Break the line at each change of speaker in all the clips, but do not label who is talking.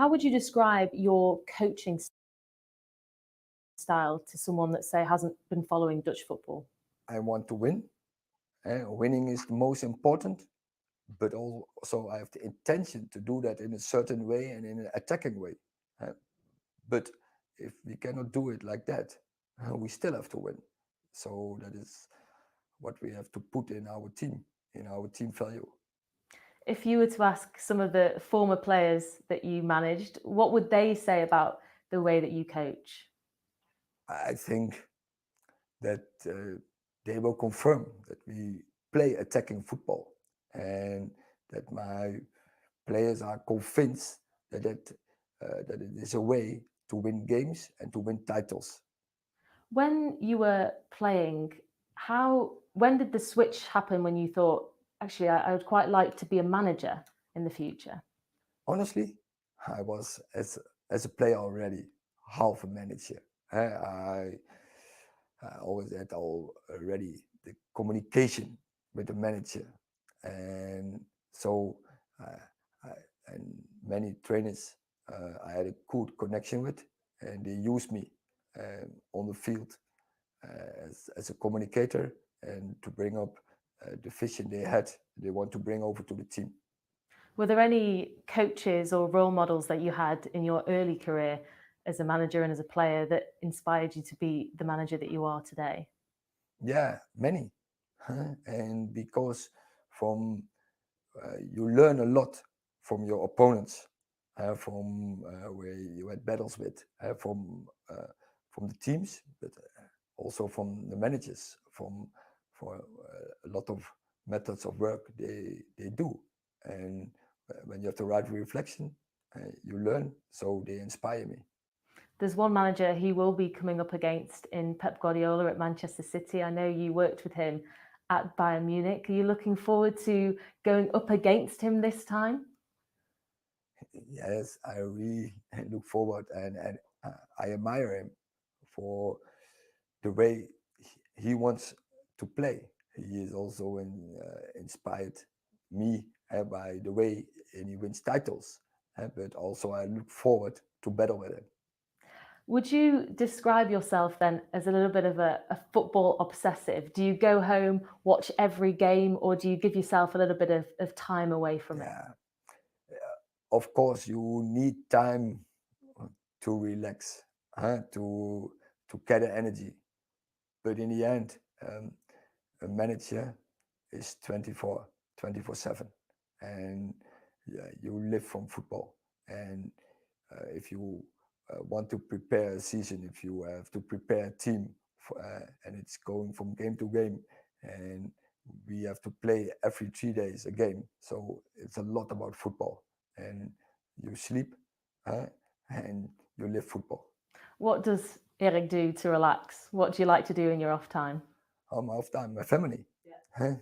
How would you describe your coaching style to someone that, say, hasn't been following Dutch football?
I want to win. Winning is the most important, but also I have the intention to do that in a certain way and in an attacking way. But if we cannot do it like that, we still have to win. So that is what we have to put in our team value.
If you were to ask some of the former players that you managed, what would they say about the way that you coach?
I think that they will confirm that we play attacking football and that my players are convinced that it is a way to win games and to win titles.
When you were playing, when did the switch happen when you thought, actually, I would quite like to be a manager in the future?
Honestly, I was as a player already half a manager. I always had already the communication with the manager, and so uh, I, and many trainers I had a good connection with, and they used me on the field as a communicator and to bring up the vision they want to bring over to the team.
Were there any coaches or role models that you had in your early career as a manager and as a player that inspired you to be the manager that you are today?
Yeah, many. And because from you learn a lot from your opponents, from where you had battles with, from the teams, but also from the managers, from for a lot of methods of work they do, and when you have the right reflection, you learn. So they inspire me.
There's one manager he will be coming up against in Pep Guardiola at Manchester City. I know you worked with him at Bayern Munich. Are you looking forward to going up against him this time?
Yes, I really look forward and I admire him for the way he wants to play. He is also inspired me by the way and he wins titles. But also I look forward to battle with him.
Would you describe yourself then as a little bit of a football obsessive? Do you go home, watch every game, or do you give yourself a little bit of time away from it?
Yeah, of course you need time to relax, to get energy. But in the end, a manager is 24/7, and yeah, you live from football. And if you want to prepare a season, if you have to prepare a team, and it's going from game to game, and we have to play every 3 days a game, so it's a lot about football. And you sleep, uh, and you live football.
What does Erik do to relax? What do you like to do in your off time?
Half time, my family, huh?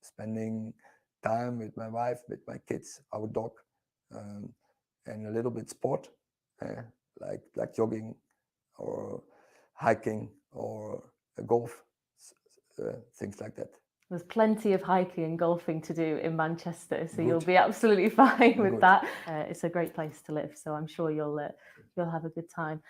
Spending time with my wife, with my kids, our dog, um, and a little bit sport, uh, like jogging or hiking or golf, things like that.
There's plenty of hiking and golfing to do in Manchester, so you'll
Good,
be absolutely fine with
good.
that. It's a great place to live, so I'm sure you'll have a good time.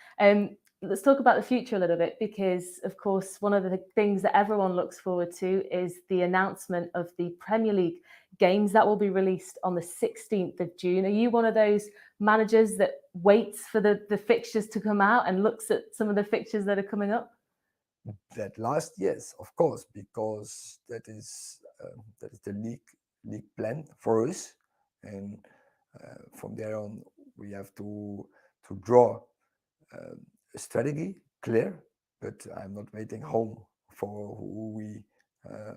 Let's talk about the future a little bit, because, of course, one of the things that everyone looks forward to is the announcement of the Premier League games that will be released on the 16th of June. Are you one of those managers that waits for the fixtures to come out and looks at some of the fixtures that are coming up?
That last, yes, of course, because that is the league plan for us, and from there on we have to draw a strategy clear. But I'm not waiting home for uh,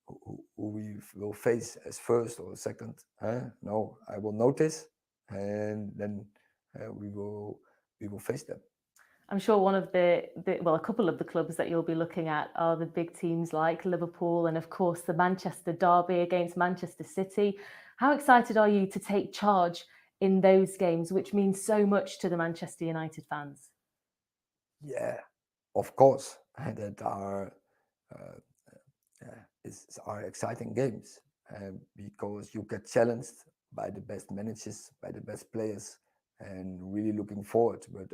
who we will face as first or second. No, I will notice, and then we will face them.
I'm sure one of well, a couple of the clubs that you'll be looking at are the big teams like Liverpool and, of course, the Manchester derby against Manchester City. How excited are you to take charge in those games, which means so much to the Manchester United fans?
Yeah, of course, that uh, are exciting games because you get challenged by the best managers, by the best players, and really looking forward. But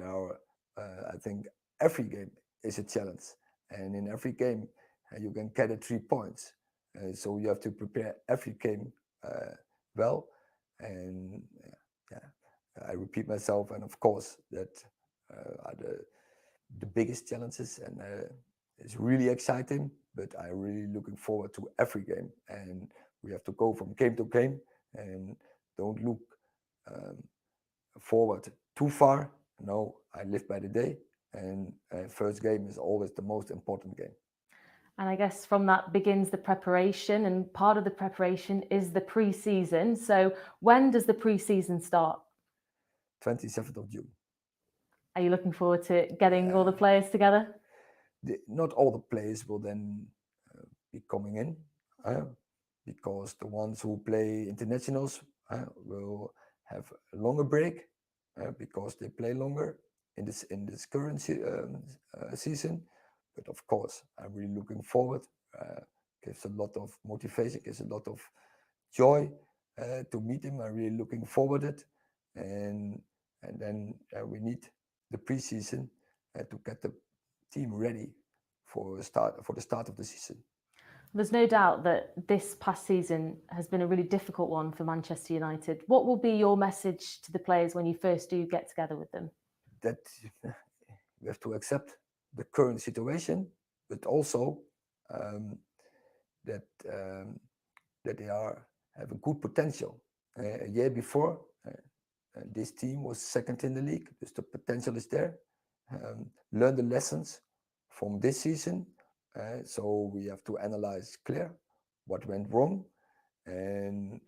I think every game is a challenge, and in every game you can get 3 points. So you have to prepare every game well, and yeah, I repeat myself, and of course that are the biggest challenges, and it's really exciting. But I'm really looking forward to every game, and we have to go from game to game, and don't look um, forward too far. No, I live by the day, and first game is always the most important game.
And I guess from that begins the preparation, and part of the preparation is the pre-season. So when does the pre-season start?
27th of June.
Are you looking forward to getting all the players together?
Not all the players will then be coming in, because the ones who play internationals will have a longer break because they play longer in this current season. But of course, I'm really looking forward. Gives a lot of motivation, gives a lot of joy to meet him. I'm really looking forward it, and then we need the preseason to get the team ready for the start of the season.
There's no doubt that this past season has been a really difficult one for Manchester United. What will be your message to the players when you first do get together with them?
That we have to accept the current situation, but also um, that that they have a good potential. A year before, this team was second in the league, so the potential is there. Learn the lessons from this season, so we have to analyze clear what went wrong, and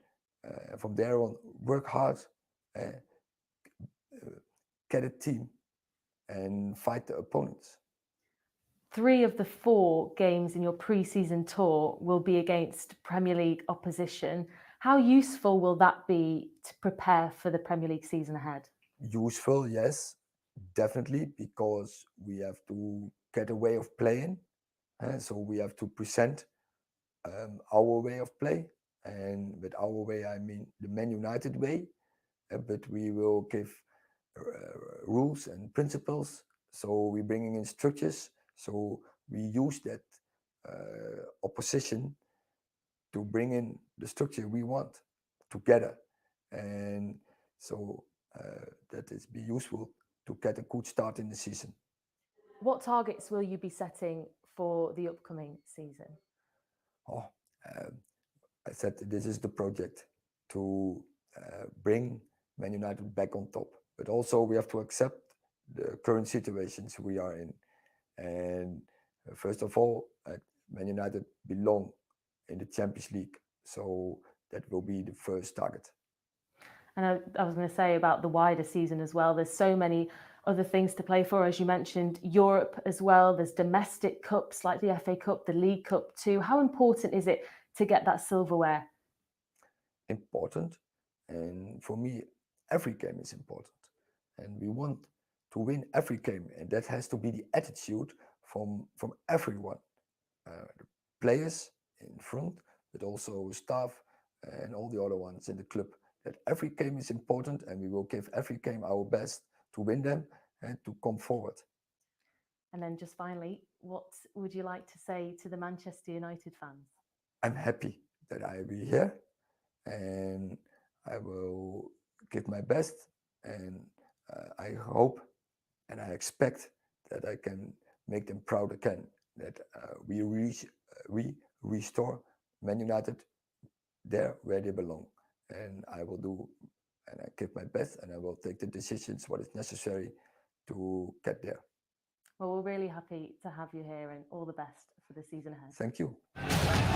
from there on work hard, get a team, and fight the opponents.
3 of the 4 games in your pre-season tour will be against Premier League opposition. How useful will that be to prepare for the Premier League season ahead?
Useful, yes, definitely, because we have to get a way of playing. So we have to present our way of play, and with our way I mean the Man United way. But we will give rules and principles. So we're bringing in structures. So we use that opposition to bring in the structure we want together, and so that is be useful to get a good start in the season.
What targets will you be setting for the upcoming season?
Oh, I said this is the project to bring Man United back on top, but also we have to accept the current situations we are in. And first of all, Man United belong in the Champions League, so that will be the first target.
And I was going to say about the wider season as well. There's so many other things to play for, as you mentioned, Europe as well. There's domestic cups like the FA Cup, the League Cup too. How important is it to get that silverware?
Important, and for me, every game is important, and we want to win every game, and that has to be the attitude from everyone, the players in front, but also staff and all the other ones in the club. That every game is important, and we will give every game our best to win them and to come forward.
And then just finally, what would you like to say to the Manchester United fans?
I'm happy that I will be here, and I will give my best, and I hope and I expect that I can make them proud again, that we restore Man United there where they belong, and I will do, and I give my best, and I will take the decisions what is necessary to get there.
Well, we're really happy to have you here, and all the best for the season ahead.
Thank you.